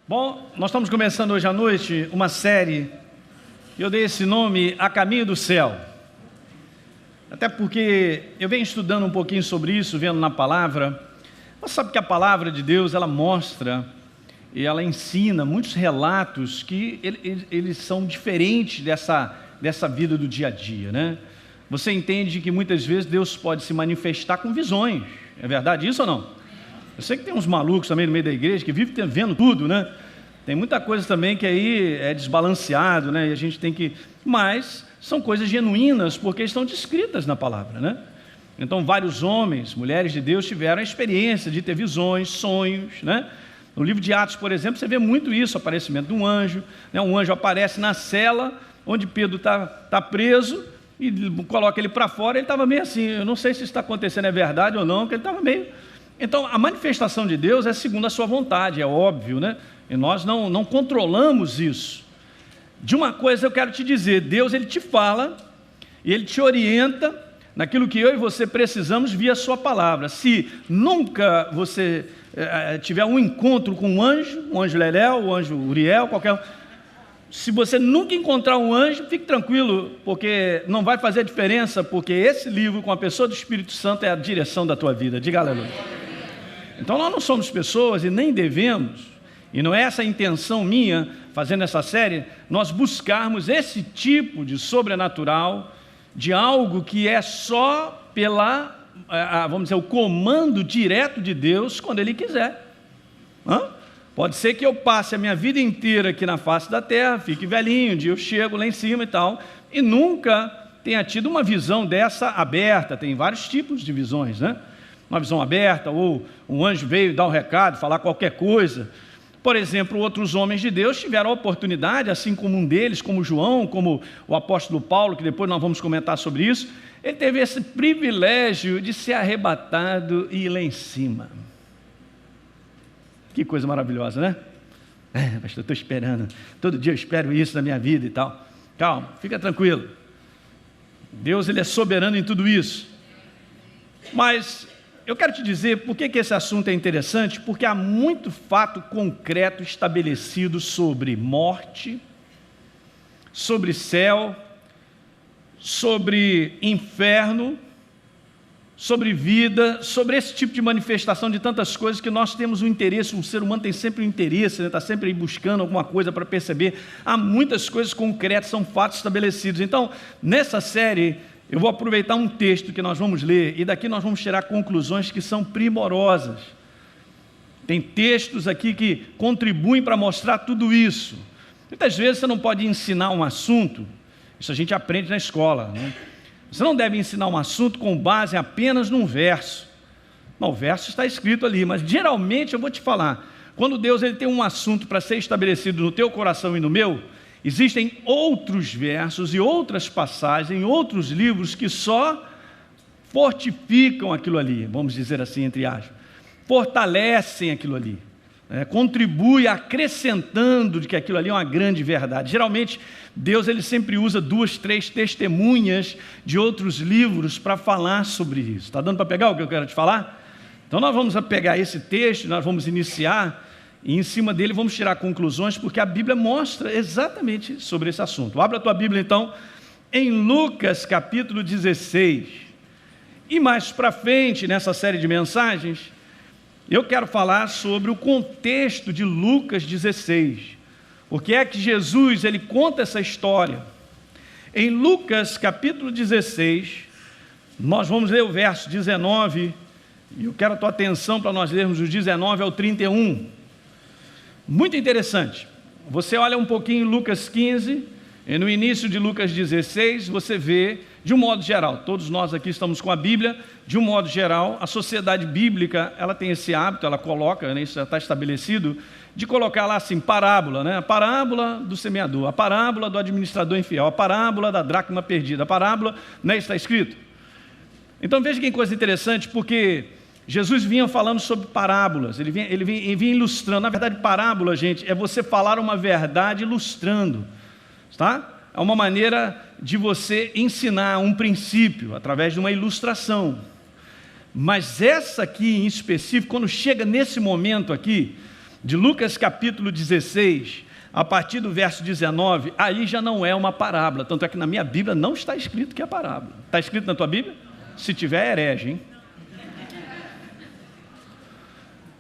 Bom, nós estamos começando hoje à noite uma série, eu dei esse nome, A Caminho do Céu. Até porque eu venho estudando um pouquinho sobre isso, vendo na palavra. Você sabe que a palavra de Deus, ela mostra e ela ensina muitos relatos que eles são diferentes dessa vida do dia a dia, né? Você entende que muitas vezes Deus pode se manifestar com visões, é verdade isso ou não? Eu sei que tem uns malucos também no meio da igreja que vivem vendo tudo, né? Tem muita coisa também que aí é desbalanceado, né? E a gente tem que... Mas são coisas genuínas porque estão descritas na palavra, né? Então vários homens, mulheres de Deus tiveram a experiência de ter visões, sonhos, né? No livro de Atos, por exemplo, você vê muito isso, o aparecimento de um anjo, né? Um anjo aparece na cela onde Pedro está preso e coloca ele para fora. Ele estava meio assim, eu não sei se isso está acontecendo é verdade ou não, porque ele estava meio... Então, a manifestação de Deus é segundo a sua vontade, é óbvio, né? E nós não controlamos isso. De uma coisa eu quero te dizer, Deus ele te fala e Ele te orienta naquilo que eu e você precisamos via a sua palavra. Se nunca você tiver um encontro com um anjo Leléu, um anjo Uriel, qualquer um, se você nunca encontrar um anjo, fique tranquilo, porque não vai fazer diferença, porque esse livro com a pessoa do Espírito Santo é a direção da tua vida. Diga aleluia. Então nós não somos pessoas e nem devemos, e não é essa a intenção minha, fazendo essa série, nós buscarmos esse tipo de sobrenatural, de algo que é só vamos dizer, o comando direto de Deus quando Ele quiser. Pode ser que eu passe a minha vida inteira aqui na face da terra, fique velhinho, um dia eu chego lá em cima e tal, e nunca tenha tido uma visão dessa aberta. Tem vários tipos de visões, né? Uma visão aberta, ou um anjo veio dar um recado, falar qualquer coisa. Por exemplo, outros homens de Deus tiveram a oportunidade, assim como um deles, como João, como o apóstolo Paulo, que depois nós vamos comentar sobre isso, ele teve esse privilégio de ser arrebatado e ir lá em cima. Que coisa maravilhosa, né? Pastor, eu estou esperando, todo dia eu espero isso na minha vida e tal. Calma, fica tranquilo. Deus ele é soberano em tudo isso. Mas eu quero te dizer por que esse assunto é interessante, porque há muito fato concreto estabelecido sobre morte, sobre céu, sobre inferno, sobre vida, sobre esse tipo de manifestação de tantas coisas que nós temos um interesse, o ser humano tem sempre um interesse, né? Está sempre aí buscando alguma coisa para perceber. Há muitas coisas concretas, são fatos estabelecidos. Então, nessa série, eu vou aproveitar um texto que nós vamos ler e daqui nós vamos tirar conclusões que são primorosas. Tem textos aqui que contribuem para mostrar tudo isso. Muitas vezes você não pode ensinar um assunto, isso a gente aprende na escola, né? Você não deve ensinar um assunto com base apenas num verso. Não, o verso está escrito ali, mas geralmente eu vou te falar, quando Deus ele tem um assunto para ser estabelecido no teu coração e no meu, existem outros versos e outras passagens, outros livros que só fortificam aquilo ali, vamos dizer assim, entre aspas, fortalecem aquilo ali, contribui acrescentando de que aquilo ali é uma grande verdade. Geralmente, Deus ele sempre usa 2, 3 testemunhas de outros livros para falar sobre isso. Está dando para pegar o que eu quero te falar? Então nós vamos pegar esse texto, nós vamos iniciar, e em cima dele vamos tirar conclusões, porque a Bíblia mostra exatamente sobre esse assunto. Abra a tua Bíblia então, em Lucas capítulo 16. E mais para frente, nessa série de mensagens, eu quero falar sobre o contexto de Lucas 16. Porque é que Jesus ele conta essa história. Em Lucas capítulo 16, nós vamos ler o verso 19, e eu quero a tua atenção para nós lermos os 19 ao 31. Muito interessante. Você olha um pouquinho em Lucas 15, e no início de Lucas 16, você vê, de um modo geral, todos nós aqui estamos com a Bíblia, de um modo geral, a sociedade bíblica, ela tem esse hábito, ela coloca, né, isso já está estabelecido, de colocar lá assim, parábola, né? A parábola do semeador, a parábola do administrador infiel, a parábola da dracma perdida, a parábola, né, está escrito. Então veja que coisa interessante, porque Jesus vinha falando sobre parábolas, ele vinha ilustrando. Na verdade, parábola, gente, é você falar uma verdade ilustrando, tá? É uma maneira de você ensinar um princípio através de uma ilustração. Mas essa aqui em específico, quando chega nesse momento aqui, de Lucas capítulo 16, a partir do verso 19, aí já não é uma parábola, tanto é que na minha Bíblia não está escrito que é parábola. Está escrito na tua Bíblia? Se tiver, é herege, hein?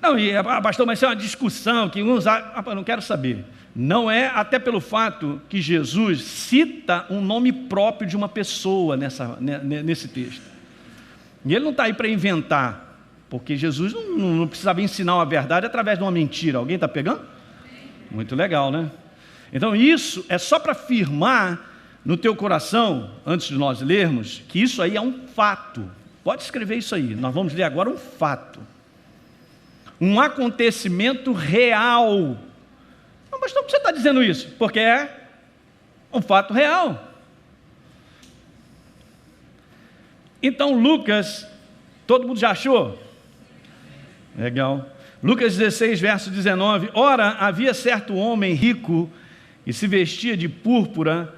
Não, pastor, mas isso é uma discussão que uns... não quero saber. Não é, até pelo fato que Jesus cita um nome próprio de uma pessoa nesse texto. E ele não está aí para inventar, porque Jesus não precisava ensinar uma verdade através de uma mentira. Alguém está pegando? Muito legal, né? Então isso é só para afirmar no teu coração, antes de nós lermos, que isso aí é um fato. Pode escrever isso aí, nós vamos ler agora um fato. Um acontecimento real. Não, pastor, por que você está dizendo isso? Porque é um fato real. Então Lucas, todo mundo já achou? Legal. Lucas 16, verso 19. Ora, havia certo homem rico e se vestia de púrpura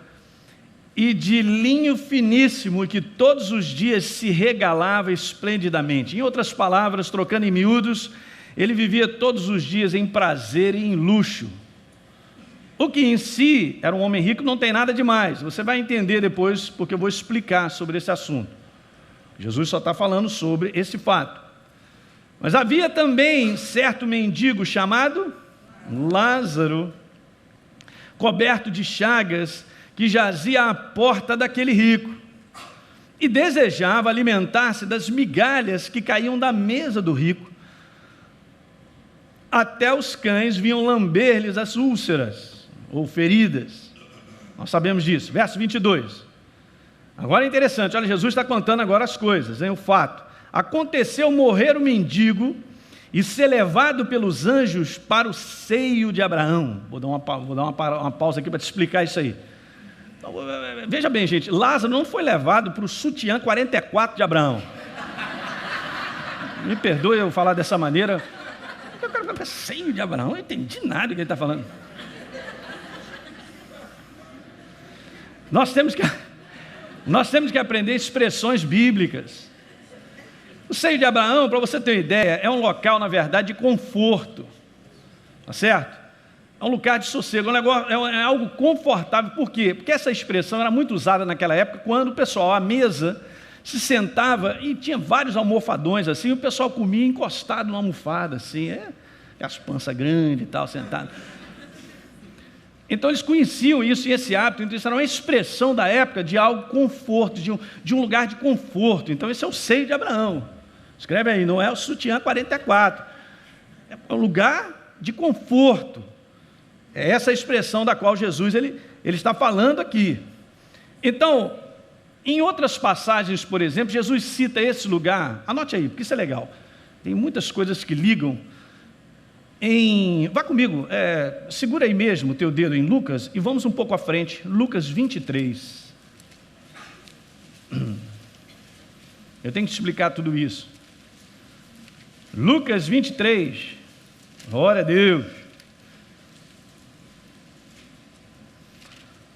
e de linho finíssimo, e que todos os dias se regalava esplendidamente. Em outras palavras, trocando em miúdos, ele vivia todos os dias em prazer e em luxo. O que em si era um homem rico não tem nada demais. Você vai entender depois, porque eu vou explicar sobre esse assunto. Jesus só está falando sobre esse fato. Mas havia também certo mendigo chamado Lázaro, coberto de chagas, que jazia à porta daquele rico, e desejava alimentar-se das migalhas que caíam da mesa do rico. Até os cães vinham lamber-lhes as úlceras, ou feridas. Nós sabemos disso. Verso 22. Agora é interessante, olha, Jesus está contando agora as coisas, hein, o fato. Aconteceu morrer o mendigo e ser levado pelos anjos para o seio de Abraão. Vou dar uma pausa aqui para te explicar isso aí. Então, veja bem, gente, Lázaro não foi levado para o sutiã 44 de Abraão. Me perdoe eu falar dessa maneira. Eu quero falar seio de Abraão, eu não entendi nada do que ele está falando. Nós temos que aprender expressões bíblicas. O seio de Abraão, para você ter uma ideia, é um local, na verdade, de conforto. Tá certo? É um lugar de sossego, é algo confortável. Por quê? Porque essa expressão era muito usada naquela época, quando o pessoal à mesa se sentava e tinha vários almofadões assim, o pessoal comia encostado numa almofada assim, as panças grandes e tal, sentado. Então eles conheciam isso e esse hábito, então isso era uma expressão da época de algo conforto, de um lugar de conforto. Então esse é o seio de Abraão. Escreve aí, não é o sutiã 44. É um lugar de conforto. É essa a expressão da qual Jesus ele está falando aqui. Então, em outras passagens, por exemplo, Jesus cita esse lugar. Anote aí, porque isso é legal. Tem muitas coisas que ligam. Vá comigo, segura aí mesmo o teu dedo em Lucas e vamos um pouco à frente. Lucas 23. Eu tenho que te explicar tudo isso. Lucas 23. Glória a Deus.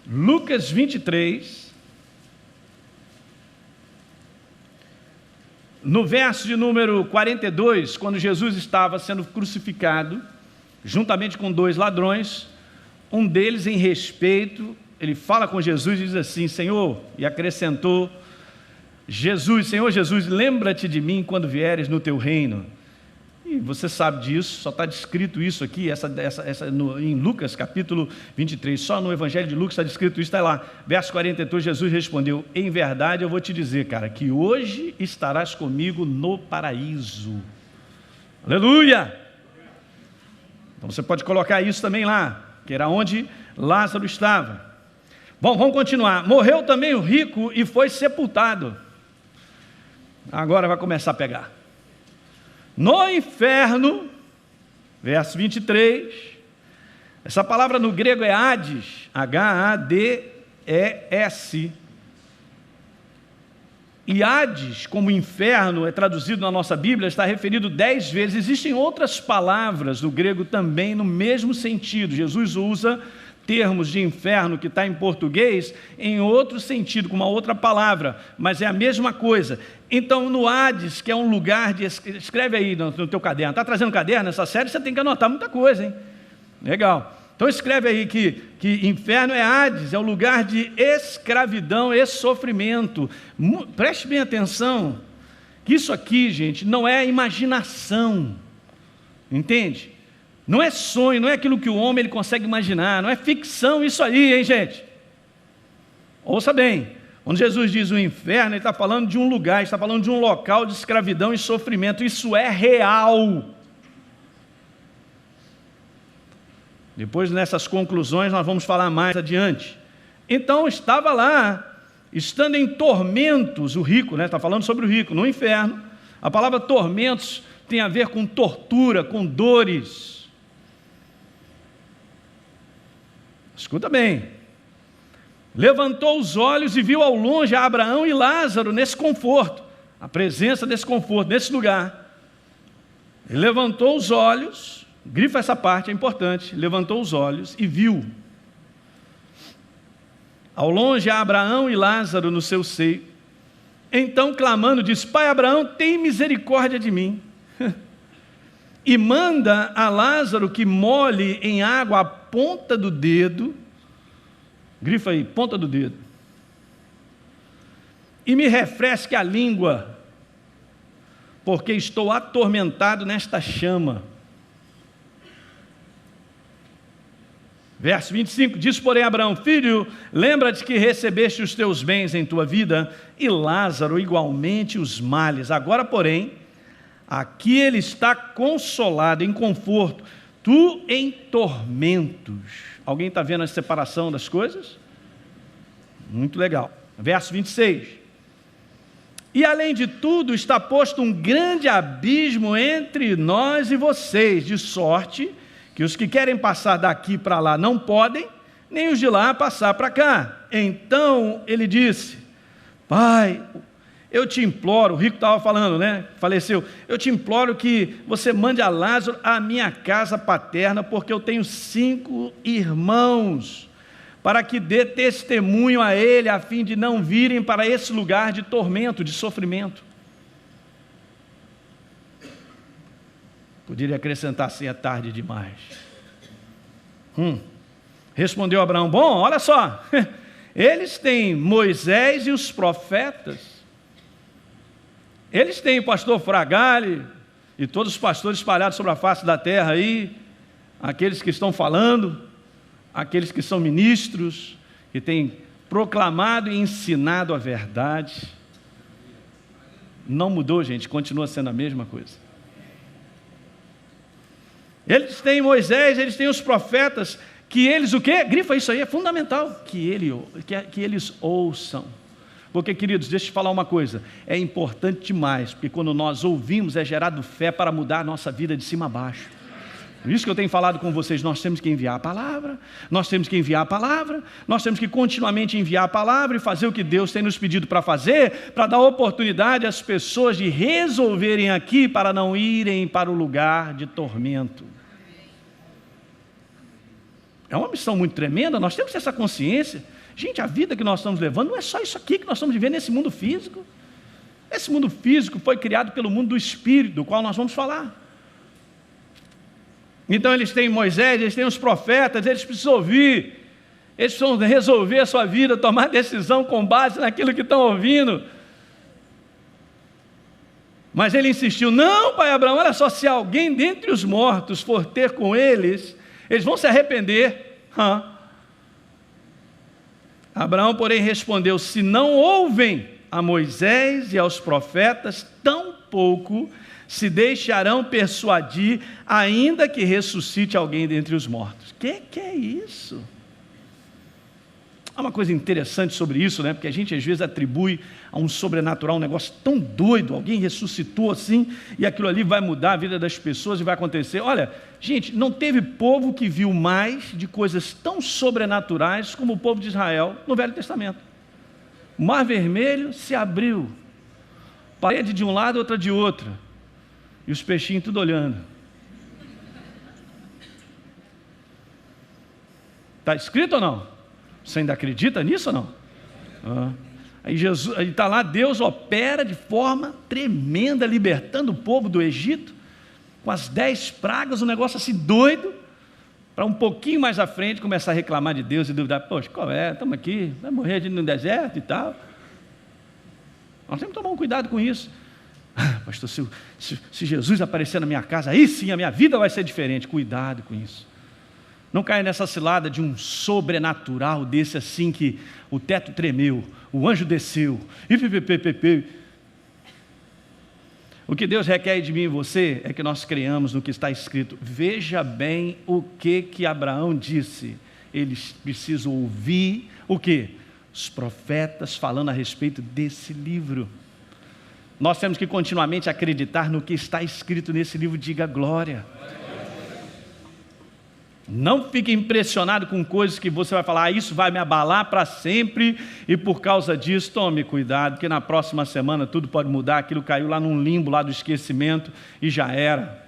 Lucas 23. No verso de número 42, quando Jesus estava sendo crucificado, juntamente com 2 ladrões, um deles em respeito, ele fala com Jesus e diz assim, Senhor, e acrescentou, Senhor Jesus, lembra-te de mim quando vieres no teu reino. E você sabe disso, só está descrito isso aqui, em Lucas capítulo 23, só no Evangelho de Lucas está descrito isso, está lá, verso 42, Jesus respondeu, em verdade eu vou te dizer, cara, que hoje estarás comigo no paraíso. Aleluia! Então você pode colocar isso também lá, que era onde Lázaro estava. Bom, vamos continuar. Morreu também o rico e foi sepultado. Agora vai começar a pegar. No inferno, verso 23, essa palavra no grego é Hades, H-A-D-E-S, e Hades, como inferno, é traduzido na nossa Bíblia, está referido 10 vezes, existem outras palavras do grego também no mesmo sentido, Jesus usa termos de inferno que está em português em outro sentido, com uma outra palavra, mas é a mesma coisa. Então, no Hades, que é um lugar de... Escreve aí no teu caderno. Está trazendo caderno? Nessa série você tem que anotar muita coisa, hein? Legal. Então escreve aí que inferno é Hades, é o lugar de escravidão e sofrimento. Preste bem atenção, que isso aqui, gente, não é imaginação, entende? Não é sonho, não é aquilo que o homem ele consegue imaginar, não é ficção isso aí, hein, gente? Ouça bem, quando Jesus diz o inferno, ele está falando de um lugar, ele está falando de um local de escravidão e sofrimento, isso é real. Depois, nessas conclusões, nós vamos falar mais adiante. Então, estava lá, estando em tormentos, o rico, né? Está falando sobre o rico, no inferno. A palavra tormentos tem a ver com tortura, com dores. Escuta bem. Levantou os olhos e viu ao longe a Abraão e Lázaro nesse conforto, a presença desse conforto, nesse lugar. Ele levantou os olhos... Grifa essa parte, é importante. Levantou os olhos e viu. Ao longe, Abraão e Lázaro no seu seio. Então, clamando, disse: Pai Abraão, tem misericórdia de mim. E manda a Lázaro que molhe em água a ponta do dedo. Grifa aí, ponta do dedo. E me refresque a língua, porque estou atormentado nesta chama. Verso 25, diz porém Abraão: Filho, lembra-te que recebeste os teus bens em tua vida, e Lázaro igualmente os males. Agora, porém, aqui ele está consolado, em conforto, tu em tormentos. Alguém está vendo a separação das coisas? Muito legal. Verso 26. E além de tudo, está posto um grande abismo entre nós e vocês, de sorte que os que querem passar daqui para lá não podem, nem os de lá passar para cá. Então ele disse: Pai, eu te imploro, o rico estava falando, né? Faleceu. Eu te imploro que você mande a Lázaro à minha casa paterna, porque eu tenho 5 irmãos, para que dê testemunho a ele, a fim de não virem para esse lugar de tormento, de sofrimento. Poderia acrescentar assim: é tarde demais. Respondeu Abraão: bom, olha só, eles têm Moisés e os profetas, eles têm o pastor Fragale e todos os pastores espalhados sobre a face da terra aí, aqueles que estão falando, aqueles que são ministros, que têm proclamado e ensinado a verdade. Não mudou, gente, continua sendo a mesma coisa. Eles têm Moisés, eles têm os profetas, que eles o quê? Grifa isso aí, é fundamental, que eles ouçam. Porque, queridos, deixa eu te falar uma coisa, é importante demais, porque quando nós ouvimos é gerado fé para mudar a nossa vida de cima a baixo. Por isso que eu tenho falado com vocês, nós temos que enviar a palavra, nós temos que enviar a palavra, nós temos que continuamente enviar a palavra e fazer o que Deus tem nos pedido para fazer, para dar oportunidade às pessoas de resolverem aqui para não irem para o lugar de tormento. É uma missão muito tremenda, nós temos essa consciência. Gente, a vida que nós estamos levando não é só isso aqui que nós estamos vivendo nesse mundo físico. Esse mundo físico foi criado pelo mundo do Espírito, do qual nós vamos falar. Então eles têm Moisés, eles têm os profetas, eles precisam ouvir, eles precisam resolver a sua vida, tomar decisão com base naquilo que estão ouvindo. Mas ele insistiu: não, pai Abraão, olha só, se alguém dentre os mortos for ter com eles, eles vão se arrepender. Abraão, porém, respondeu: se não ouvem a Moisés e aos profetas, tampouco se deixarão persuadir, ainda que ressuscite alguém dentre os mortos. Que é isso? Há uma coisa interessante sobre isso, né? Porque a gente às vezes atribui a um sobrenatural um negócio tão doido, alguém ressuscitou assim, e aquilo ali vai mudar a vida das pessoas e vai acontecer. Olha, gente, não teve povo que viu mais de coisas tão sobrenaturais como o povo de Israel no Velho Testamento. O Mar Vermelho se abriu, parede de um lado, outra de outro, e os peixinhos tudo olhando. Está escrito ou não? Você ainda acredita nisso ou não? Aí Jesus, aí está lá, Deus opera de forma tremenda, libertando o povo do Egito, com as 10 pragas, um negócio assim doido, para um pouquinho mais à frente começar a reclamar de Deus e duvidar, poxa, qual é? Estamos aqui, vai morrer no deserto e tal. Nós temos que tomar um cuidado com isso. Pastor, se Jesus aparecer na minha casa, aí sim a minha vida vai ser diferente. Cuidado com isso. Não caia nessa cilada de um sobrenatural desse assim que o teto tremeu, o anjo desceu, e o que Deus requer de mim e você é que nós creiamos no que está escrito. Veja bem o que Abraão disse. Eles precisam ouvir o quê? Os profetas falando a respeito desse livro. Nós temos que continuamente acreditar no que está escrito nesse livro. Diga glória. Não fique impressionado com coisas que você vai falar, isso vai me abalar para sempre, e por causa disso, tome cuidado, porque na próxima semana tudo pode mudar, aquilo caiu lá num limbo, lá do esquecimento, e já era.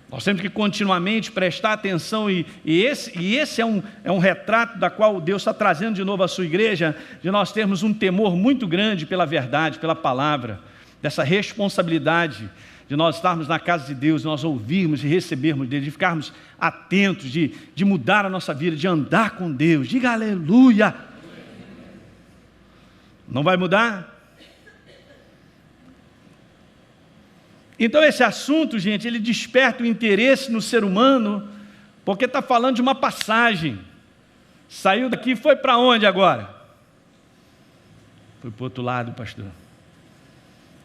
Nós temos que continuamente prestar atenção, e esse é um retrato da qual Deus está trazendo de novo à sua igreja, de nós termos um temor muito grande pela verdade, pela palavra, dessa responsabilidade, de nós estarmos na casa de Deus, de nós ouvirmos e recebermos dele, de ficarmos atentos, de mudar a nossa vida, de andar com Deus. Diga aleluia. Não vai mudar? Então esse assunto, gente, ele desperta o interesse no ser humano, porque está falando de uma passagem. Saiu daqui e foi para onde agora? Foi para o outro lado, pastor.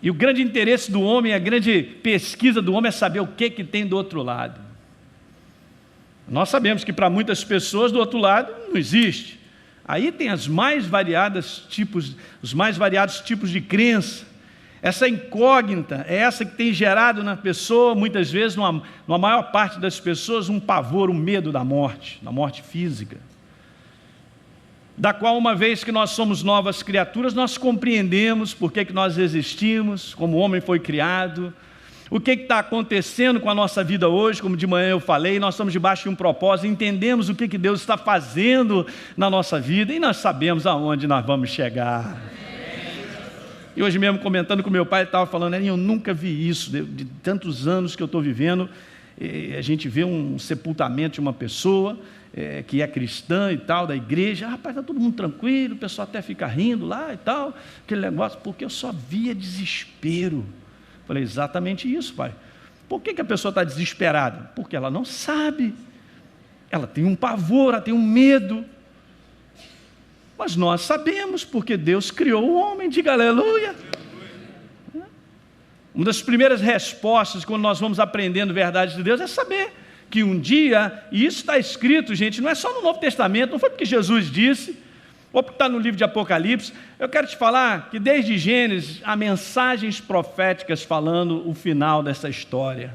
E o grande interesse do homem, a grande pesquisa do homem é saber o que tem do outro lado. Nós sabemos que para muitas pessoas do outro lado não existe. Aí tem os mais variados tipos de crença. Essa incógnita é essa que tem gerado na pessoa, muitas vezes, na maior parte das pessoas, um pavor, um medo da morte física. Da qual, uma vez que nós somos novas criaturas, nós compreendemos por que nós existimos, como o homem foi criado, o que está acontecendo com a nossa vida hoje, como de manhã eu falei, nós estamos debaixo de um propósito, entendemos o que Deus está fazendo na nossa vida, e nós sabemos aonde nós vamos chegar. E hoje mesmo, comentando com meu pai, ele estava falando, eu nunca vi isso, de tantos anos que eu estou vivendo, a gente vê um sepultamento de uma pessoa, que é cristã e tal, da igreja, rapaz, está todo mundo tranquilo, o pessoal até fica rindo lá e tal, aquele negócio, porque eu só via desespero. Falei, exatamente isso, pai. Por que a pessoa está desesperada? Porque ela não sabe, ela tem um pavor, ela tem um medo, mas nós sabemos, porque Deus criou o homem, diga aleluia. Uma das primeiras respostas, quando nós vamos aprendendo verdades de Deus, é saber que um dia, e isso está escrito, gente, não é só no Novo Testamento, não foi porque Jesus disse, ou porque está no livro de Apocalipse. Eu quero te falar que desde Gênesis há mensagens proféticas falando o final dessa história.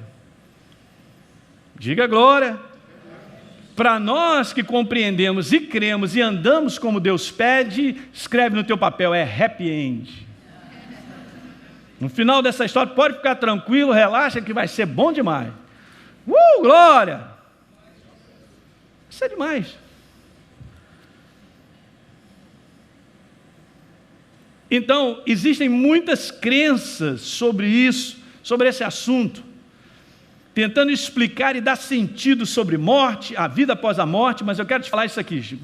Diga glória. Para nós que compreendemos e cremos e andamos como Deus pede, escreve no teu papel, é happy end. No final dessa história, pode ficar tranquilo, relaxa que vai ser bom demais. Glória! Isso é demais. Então, existem muitas crenças sobre isso, sobre esse assunto, tentando explicar e dar sentido sobre morte, a vida após a morte, mas eu quero te falar isso aqui, Chico.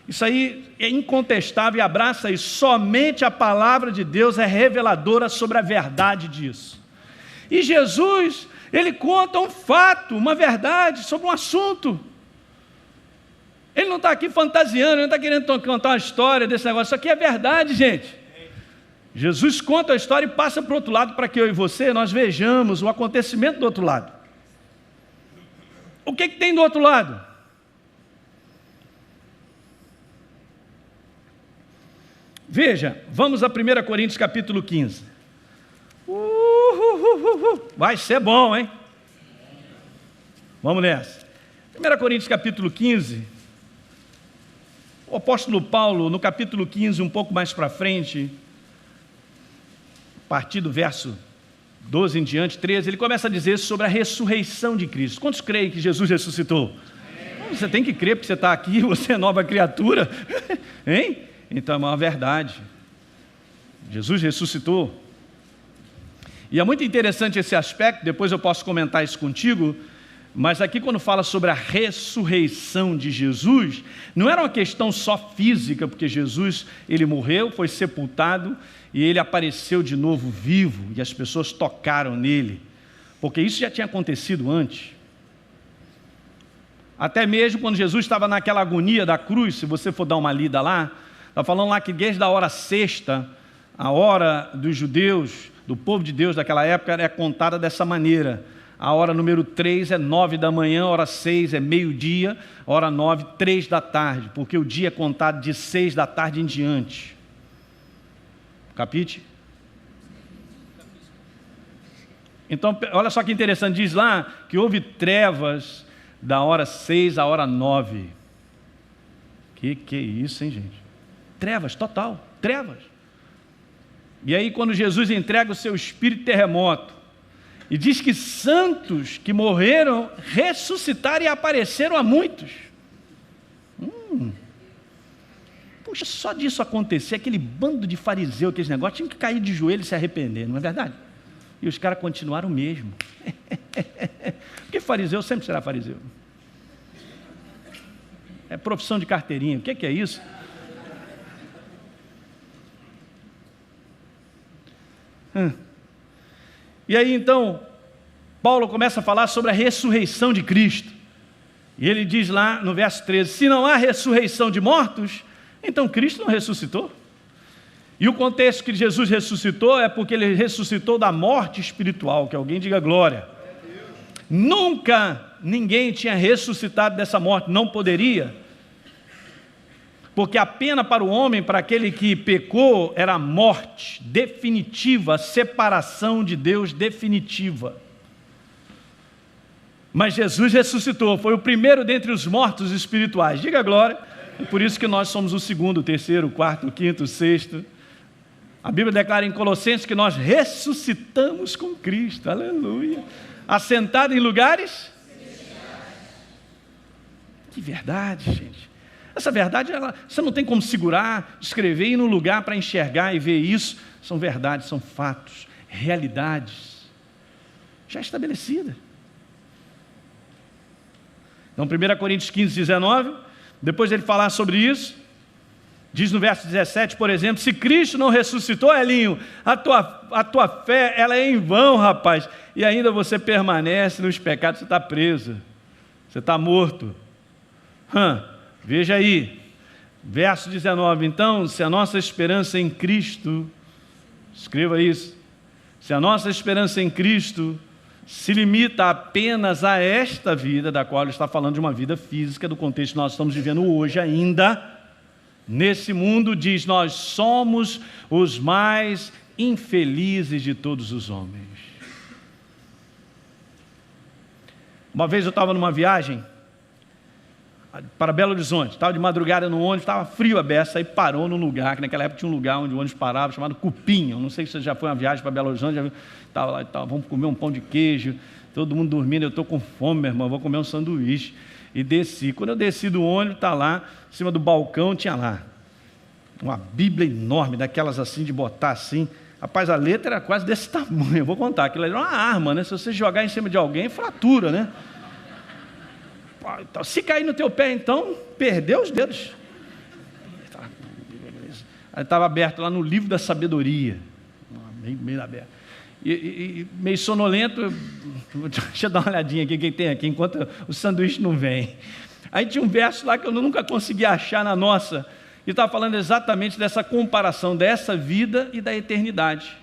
Isso aí é incontestável e abraça isso. Somente a palavra de Deus é reveladora sobre a verdade disso. E Jesus, ele conta um fato, uma verdade sobre um assunto. Ele não está aqui fantasiando, ele não está querendo contar uma história desse negócio. Isso aqui é verdade, gente. Jesus conta a história e passa para o outro lado para que eu e você, nós vejamos o acontecimento do outro lado. O que tem do outro lado? Veja, vamos a 1 Coríntios capítulo 15. Vai ser bom, hein? Vamos nessa. 1 Coríntios capítulo 15. O apóstolo Paulo, no capítulo 15, um pouco mais para frente, a partir do verso 12 em diante, 13, ele começa a dizer sobre a ressurreição de Cristo. Quantos creem que Jesus ressuscitou? Você tem que crer porque você está aqui, você é nova criatura. Hein? Então é uma verdade. Jesus ressuscitou. E é muito interessante esse aspecto, depois eu posso comentar isso contigo, mas aqui quando fala sobre a ressurreição de Jesus, não era uma questão só física, porque Jesus, ele morreu, foi sepultado, e ele apareceu de novo vivo, e as pessoas tocaram nele, porque isso já tinha acontecido antes. Até mesmo quando Jesus estava naquela agonia da cruz, se você for dar uma lida lá, está falando lá que desde a hora sexta, a hora dos judeus, do povo de Deus daquela época, é contada dessa maneira. A hora número 3 é 9 da manhã, a hora 6 é meio-dia, a hora 9, 3 da tarde, porque o dia é contado de 6 da tarde em diante. Capite? Então, olha só que interessante, diz lá que houve trevas da hora 6 à hora 9. Que é isso, hein, gente? Trevas, total, trevas. E aí quando Jesus entrega o seu espírito terremoto, e diz que santos que morreram, ressuscitaram e apareceram a muitos. Puxa, só disso acontecer, aquele bando de fariseu, aqueles negócios, tinha que cair de joelho e se arrepender, não é verdade? E os caras continuaram o mesmo. Porque fariseu sempre será fariseu. É profissão de carteirinha, o que é isso? E aí então, Paulo começa a falar sobre a ressurreição de Cristo. E ele diz lá no verso 13, se não há ressurreição de mortos, então Cristo não ressuscitou. E o contexto que Jesus ressuscitou é porque ele ressuscitou da morte espiritual, que alguém diga glória. Nunca ninguém tinha ressuscitado dessa morte, não poderia. Porque a pena para o homem, para aquele que pecou, era a morte definitiva, a separação de Deus definitiva. Mas Jesus ressuscitou, foi o primeiro dentre os mortos espirituais. Diga glória. E por isso que nós somos o segundo, o terceiro, o quarto, o quinto, o sexto. A Bíblia declara em Colossenses que nós ressuscitamos com Cristo. Aleluia. Assentado em lugares? Que verdade, gente. Essa verdade, você não tem como segurar, escrever e ir no lugar para enxergar e ver isso. São verdades, são fatos, realidades já estabelecidas. Então, 1 Coríntios 15, 19, depois de ele falar sobre isso, diz no verso 17, por exemplo, se Cristo não ressuscitou, Elinho, a tua fé ela é em vão, rapaz, e ainda você permanece nos pecados, você está preso, você está morto. Veja aí, verso 19, então, se a nossa esperança em Cristo, escreva isso, se a nossa esperança em Cristo se limita apenas a esta vida, da qual ele está falando de uma vida física, do contexto que nós estamos vivendo hoje ainda, nesse mundo, diz, nós somos os mais infelizes de todos os homens. Uma vez eu estava numa viagem, para Belo Horizonte, estava de madrugada no ônibus, estava frio a beça, aí parou num lugar, que naquela época tinha um lugar onde o ônibus parava, chamado Cupinho, não sei se você já foi uma viagem para Belo Horizonte, estava lá e tal, vamos comer um pão de queijo, todo mundo dormindo, eu estou com fome, meu irmão, vou comer um sanduíche, e desci. Quando eu desci do ônibus, está lá, em cima do balcão, tinha lá, uma Bíblia enorme, daquelas assim, de botar assim, rapaz, a letra era quase desse tamanho, eu vou contar, aquilo era uma arma, né? Se você jogar em cima de alguém, fratura, né? Se cair no teu pé, então, perdeu os dedos. Aí estava aberto lá no livro da sabedoria, meio aberto. E meio sonolento, deixa eu dar uma olhadinha aqui, quem tem aqui, enquanto o sanduíche não vem. Aí tinha um verso lá que eu nunca consegui achar na nossa, e estava falando exatamente dessa comparação dessa vida e da eternidade.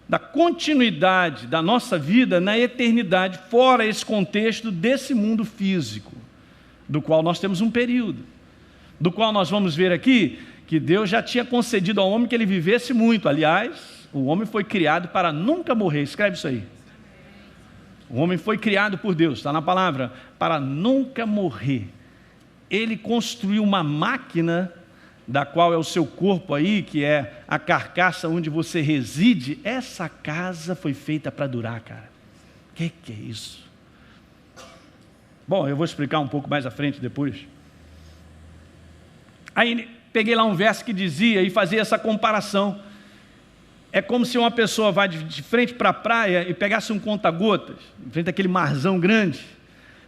Da continuidade da nossa vida na eternidade, fora esse contexto desse mundo físico, do qual nós temos um período, do qual nós vamos ver aqui, que Deus já tinha concedido ao homem que ele vivesse muito. Aliás, o homem foi criado para nunca morrer, escreve isso aí. O homem foi criado por Deus, está na palavra, para nunca morrer. Ele construiu uma máquina, da qual é o seu corpo aí, que é a carcaça onde você reside. Essa casa foi feita para durar, cara. Que é isso? Bom, eu vou explicar um pouco mais à frente depois. Aí peguei lá um verso que dizia e fazia essa comparação. É como se uma pessoa vai de frente para a praia e pegasse um conta-gotas, em frente àquele marzão grande.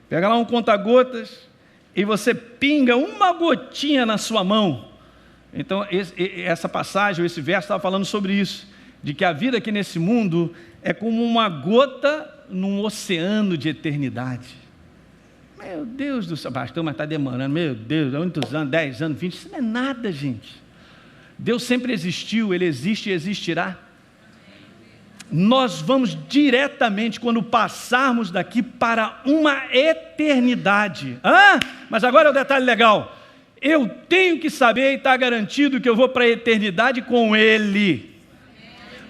Pega lá um conta-gotas e você pinga uma gotinha na sua mão. Então, essa passagem, esse verso estava falando sobre isso, de que a vida aqui nesse mundo é como uma gota num oceano de eternidade. Meu Deus do céu, pastor, mas está demorando, meu Deus, há muitos anos, 10 anos, 20, isso não é nada, gente. Deus sempre existiu, Ele existe e existirá. Nós vamos diretamente, quando passarmos daqui, para uma eternidade. Mas agora é o detalhe legal. Eu tenho que saber e está garantido que eu vou para a eternidade com Ele.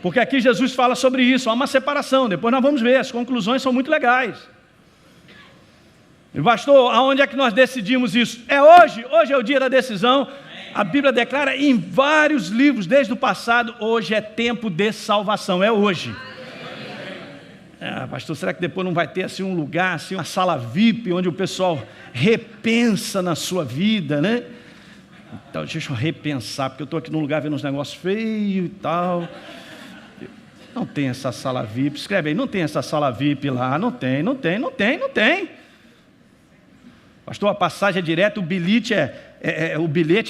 Porque aqui Jesus fala sobre isso, há uma separação, depois nós vamos ver, as conclusões são muito legais. Pastor, aonde é que nós decidimos isso? É hoje é o dia da decisão. A Bíblia declara em vários livros, desde o passado, hoje é tempo de salvação, é hoje. Pastor, será que depois não vai ter assim um lugar, assim, uma sala VIP, onde o pessoal repensa na sua vida, né? Então, deixa eu repensar, porque eu estou aqui num lugar vendo uns negócios feios e tal. Não tem essa sala VIP, escreve aí, não tem essa sala VIP lá, não tem. Pastor, a passagem é direta, o bilhete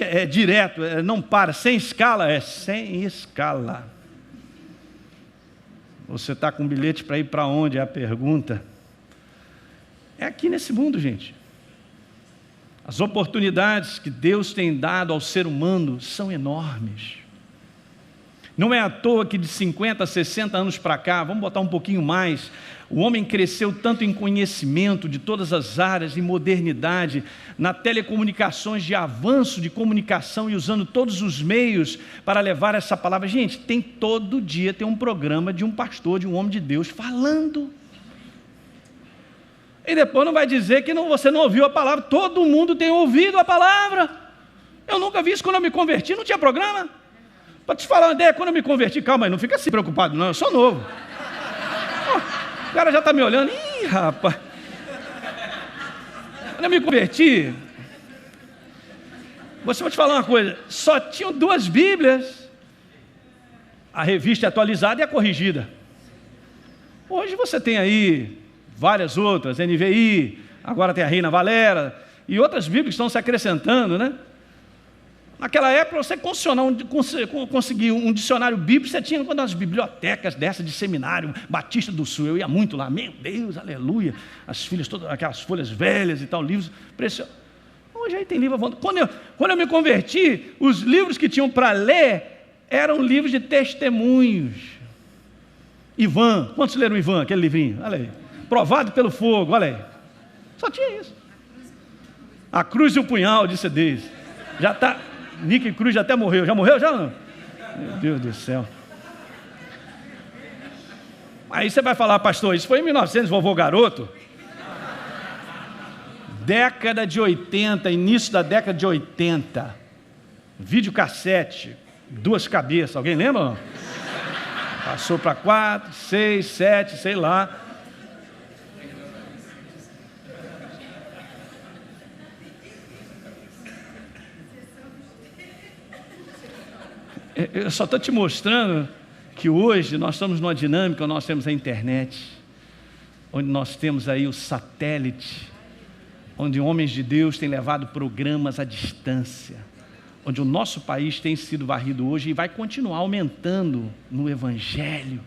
é direto, não para, sem escala, sem escala. Você está com bilhete para ir para onde? É a pergunta. É aqui nesse mundo, gente. As oportunidades que Deus tem dado ao ser humano são enormes. Não é à toa que de 50, 60 anos para cá, vamos botar um pouquinho mais, o homem cresceu tanto em conhecimento de todas as áreas, em modernidade, na telecomunicações, de avanço de comunicação e usando todos os meios para levar essa palavra. Gente, todo dia tem um programa de um pastor, de um homem de Deus falando. E depois não vai dizer que você não ouviu a palavra. Todo mundo tem ouvido a palavra. Eu nunca vi isso quando eu me converti, não tinha programa. Para te falar uma ideia, quando eu me converti, calma aí, não fica assim preocupado não, eu sou novo. O cara já está me olhando, ih rapaz. Quando eu me converti, vou te falar uma coisa, só tinham 2 Bíblias, a revista atualizada e a corrigida. Hoje você tem aí várias outras, NVI, agora tem a Reina Valera, e outras Bíblias que estão se acrescentando, né? Naquela época, você conseguir um dicionário bíblico, você tinha umas bibliotecas dessas de seminário, Batista do Sul, eu ia muito lá, meu Deus, aleluia, as filhas, todas aquelas folhas velhas e tal, livros preciosos. Hoje aí tem livro à vontade. Quando eu me converti, os livros que tinham para ler eram livros de testemunhos. Ivan, quantos leram Ivan, aquele livrinho? Olha aí. Provado pelo fogo, olha aí. Só tinha isso. A cruz e o punhal, disse Deus. Já está... Nick Cruz já até morreu. Já morreu? Já não? Meu Deus do céu. Aí você vai falar, pastor, isso foi em 1900, vovô garoto? Década de 80, início da década de 80. Videocassete, 2 cabeças. Alguém lembra? Passou para 4, 6, 7, sei lá. Eu só estou te mostrando que hoje nós estamos numa dinâmica, nós temos a internet, onde nós temos aí o satélite, onde homens de Deus têm levado programas à distância, onde o nosso país tem sido varrido hoje e vai continuar aumentando no Evangelho,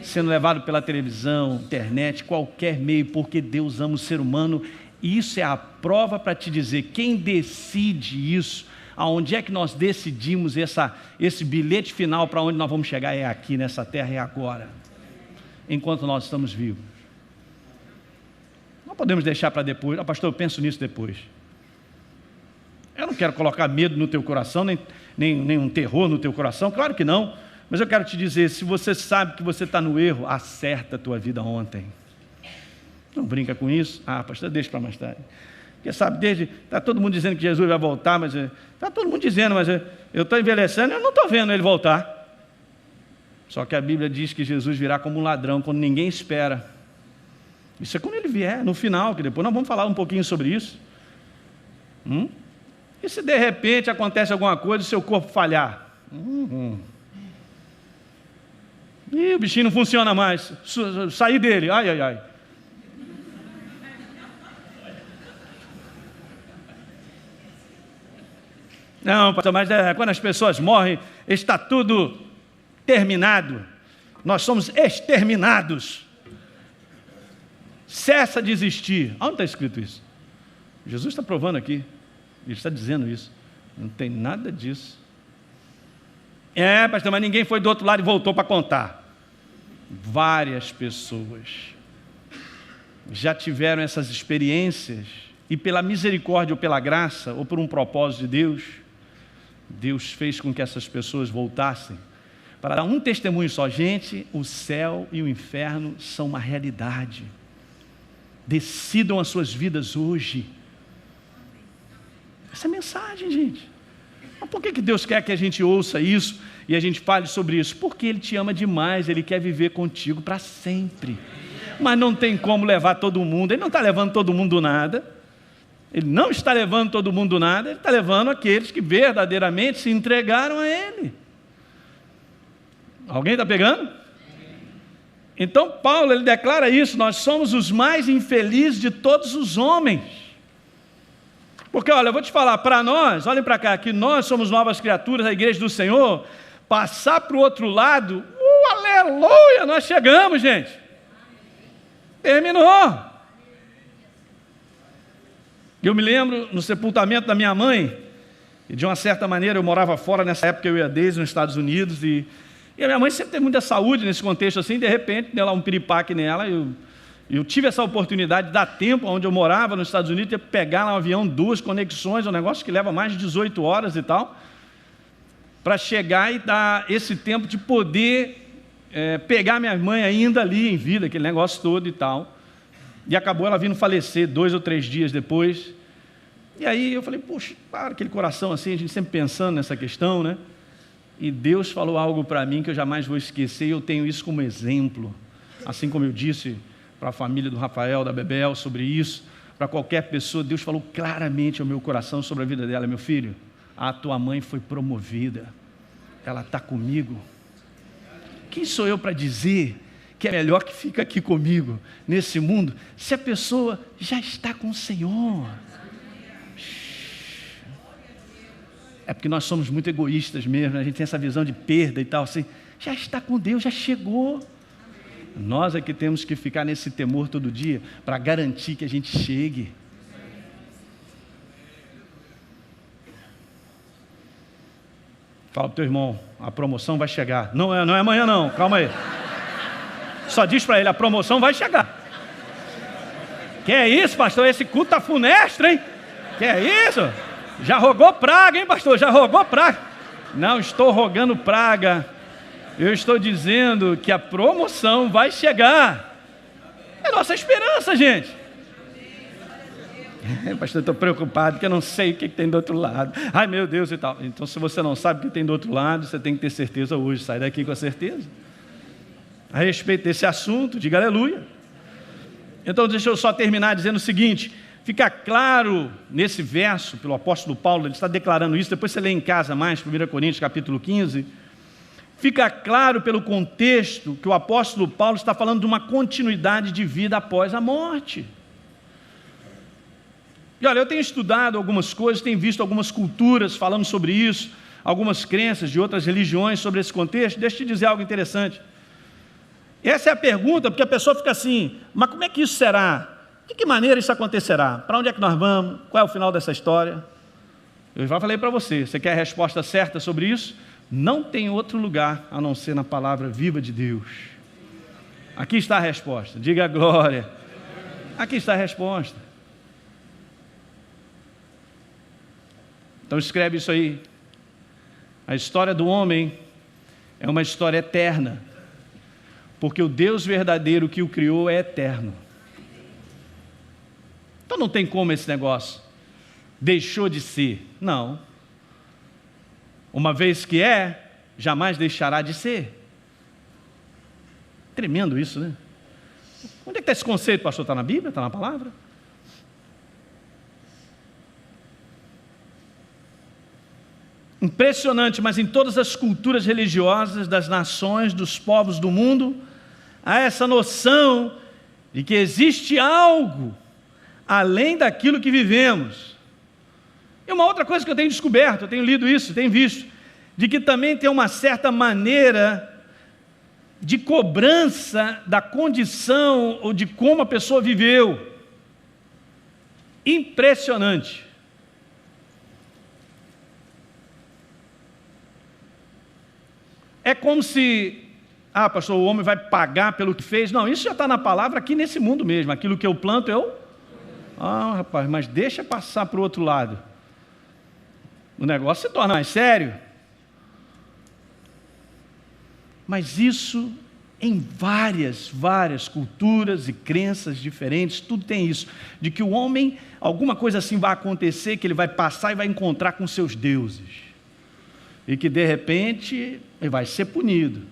sendo levado pela televisão, internet, qualquer meio, porque Deus ama o ser humano, e isso é a prova para te dizer, quem decide isso, aonde é que nós decidimos esse bilhete final para onde nós vamos chegar, é aqui nessa terra, é agora, enquanto nós estamos vivos. Não podemos deixar para depois. Pastor, eu penso nisso depois. Eu não quero colocar medo no teu coração, nem um terror no teu coração, claro que não, mas eu quero te dizer, se você sabe que você está no erro, acerta a tua vida ontem. Não brinca com isso. Pastor, deixa para mais tarde. Porque sabe, está todo mundo dizendo que Jesus vai voltar, mas está todo mundo dizendo, mas eu estou envelhecendo e eu não estou vendo ele voltar. Só que a Bíblia diz que Jesus virá como um ladrão, quando ninguém espera. Isso é quando ele vier, no final, que depois nós vamos falar um pouquinho sobre isso. E se de repente acontece alguma coisa e o seu corpo falhar? E o bichinho não funciona mais. Sair dele, ai, ai, ai. Não, pastor, mas quando as pessoas morrem, está tudo terminado. Nós somos exterminados. Cessa de existir. Onde está escrito isso? Jesus está provando aqui. Ele está dizendo isso. Não tem nada disso. Pastor, mas ninguém foi do outro lado e voltou para contar. Várias pessoas já tiveram essas experiências e pela misericórdia ou pela graça ou por um propósito de Deus, Deus fez com que essas pessoas voltassem para dar um testemunho só. Gente, o céu e o inferno são uma realidade. Decidam as suas vidas hoje. Essa é a mensagem, gente. Mas por que Deus quer que a gente ouça isso e a gente fale sobre isso? Porque Ele te ama demais, Ele quer viver contigo para sempre. Mas não tem como levar todo mundo. Ele não está levando todo mundo do nada. Ele não está levando todo mundo do nada. Ele está levando aqueles que verdadeiramente se entregaram a Ele. Alguém está pegando? Então Paulo, ele declara isso: nós somos os mais infelizes de todos os homens. Porque olha, eu vou te falar, para nós, olhem para cá, que nós somos novas criaturas, a igreja do Senhor, passar para o outro lado, aleluia, nós chegamos, gente. Terminou. Eu me lembro, no sepultamento da minha mãe, e de uma certa maneira eu morava fora, nessa época eu ia desde nos Estados Unidos, e a minha mãe sempre teve muita saúde nesse contexto assim, de repente deu lá um piripaque nela, eu tive essa oportunidade de dar tempo, onde eu morava nos Estados Unidos, de pegar lá um avião, 2 conexões, um negócio que leva mais de 18 horas e tal, para chegar e dar esse tempo de poder pegar minha mãe ainda ali em vida, aquele negócio todo e tal. E acabou ela vindo falecer 2 ou 3 dias depois. E aí eu falei, puxa, para aquele coração assim, a gente sempre pensando nessa questão, né? E Deus falou algo para mim que eu jamais vou esquecer, e eu tenho isso como exemplo. Assim como eu disse para a família do Rafael, da Bebel, sobre isso, para qualquer pessoa, Deus falou claramente ao meu coração sobre a vida dela: meu filho, a tua mãe foi promovida, ela está comigo. Quem sou eu para dizer que é melhor que fica aqui comigo, nesse mundo, se a pessoa já está com o Senhor? É porque nós somos muito egoístas mesmo, a gente tem essa visão de perda e tal, assim, já está com Deus, já chegou. Nós é que temos que ficar nesse temor todo dia, para garantir que a gente chegue. Fala para o teu irmão, a promoção vai chegar. Não é amanhã não, calma aí. Só diz para ele, a promoção vai chegar. Que é isso, pastor? Esse culto está funesto, hein? Que é isso? Já rogou praga, hein, pastor? Já rogou praga? Não estou rogando praga. Eu estou dizendo que a promoção vai chegar. É nossa esperança, gente. Pastor, estou preocupado porque eu não sei o que tem do outro lado. Ai, meu Deus e tal. Então, se você não sabe o que tem do outro lado, você tem que ter certeza hoje. Sai daqui com a certeza. A respeito desse assunto, diga aleluia. Então, deixa eu só terminar dizendo o seguinte: fica claro nesse verso, pelo apóstolo Paulo, ele está declarando isso, depois você lê em casa mais, 1 Coríntios capítulo 15, fica claro pelo contexto que o apóstolo Paulo está falando de uma continuidade de vida após a morte. E olha, eu tenho estudado algumas coisas, tenho visto algumas culturas falando sobre isso, algumas crenças de outras religiões sobre esse contexto. Deixa eu te dizer algo interessante. Essa é a pergunta, porque a pessoa fica assim, mas como é que isso será? De que maneira isso acontecerá? Para onde é que nós vamos? Qual é o final dessa história? Eu já falei para você, você quer a resposta certa sobre isso? Não tem outro lugar a não ser na palavra viva de Deus. Aqui está a resposta, diga glória. Aqui está a resposta. Então escreve isso aí. A história do homem é uma história eterna, porque o Deus verdadeiro que o criou é eterno. Então não tem como esse negócio deixou de ser. Não. Uma vez que é, jamais deixará de ser. Tremendo isso, né? Onde é que está esse conceito, pastor? Está na Bíblia? Está na palavra? Impressionante, mas em todas as culturas religiosas das nações, dos povos do mundo, há essa noção de que existe algo além daquilo que vivemos. E uma outra coisa que eu tenho descoberto, eu tenho lido isso, tenho visto, de que também tem uma certa maneira de cobrança da condição ou de como a pessoa viveu. Impressionante. É como se, pastor, o homem vai pagar pelo que fez. Não, isso já está na palavra aqui nesse mundo mesmo. Aquilo que eu planto, rapaz, mas deixa passar para o outro lado. O negócio se torna mais sério. Mas isso em várias culturas e crenças diferentes, tudo tem isso. De que o homem, alguma coisa assim vai acontecer, que ele vai passar e vai encontrar com seus deuses. E que de repente ele vai ser punido.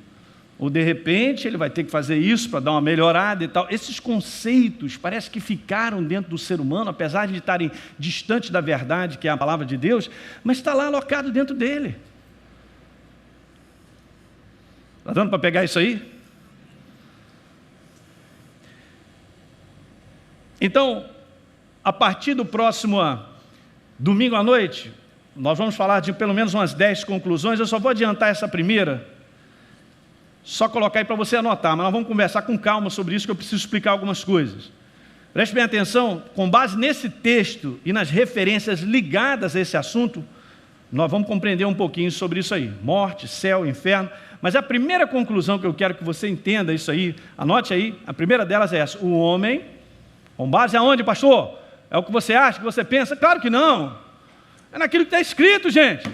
Ou de repente ele vai ter que fazer isso para dar uma melhorada e tal. Esses conceitos parece que ficaram dentro do ser humano, apesar de estarem distantes da verdade, que é a palavra de Deus, mas está lá alocado dentro dele. Está dando para pegar isso aí? Então, a partir do próximo domingo à noite, nós vamos falar de pelo menos umas 10 conclusões. Eu só vou adiantar essa primeira, só colocar aí para você anotar, mas nós vamos conversar com calma sobre isso, que eu preciso explicar algumas coisas. Preste bem atenção, com base nesse texto e nas referências ligadas a esse assunto, nós vamos compreender um pouquinho sobre isso aí, morte, céu, inferno. Mas a primeira conclusão que eu quero que você entenda isso aí, anote aí, a primeira delas é essa: o homem, com base aonde, pastor? É o que você acha, que você pensa? Claro que não. É naquilo que está escrito, gente.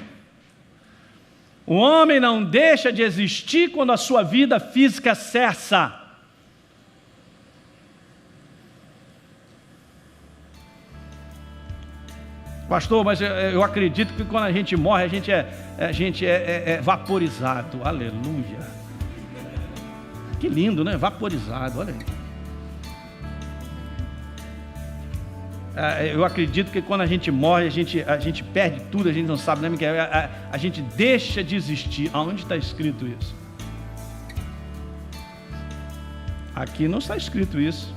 O homem não deixa de existir quando a sua vida física cessa. Pastor, mas eu acredito que quando a gente morre, a gente é vaporizado. Aleluia. Que lindo, né? Vaporizado, olha aí. Eu acredito que quando a gente morre, a gente perde tudo, a gente não sabe nem o que é, a gente deixa de existir. Aonde está escrito isso? Aqui não está escrito isso.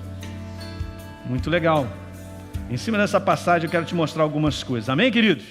Muito legal. Em cima dessa passagem eu quero te mostrar algumas coisas. Amém, queridos?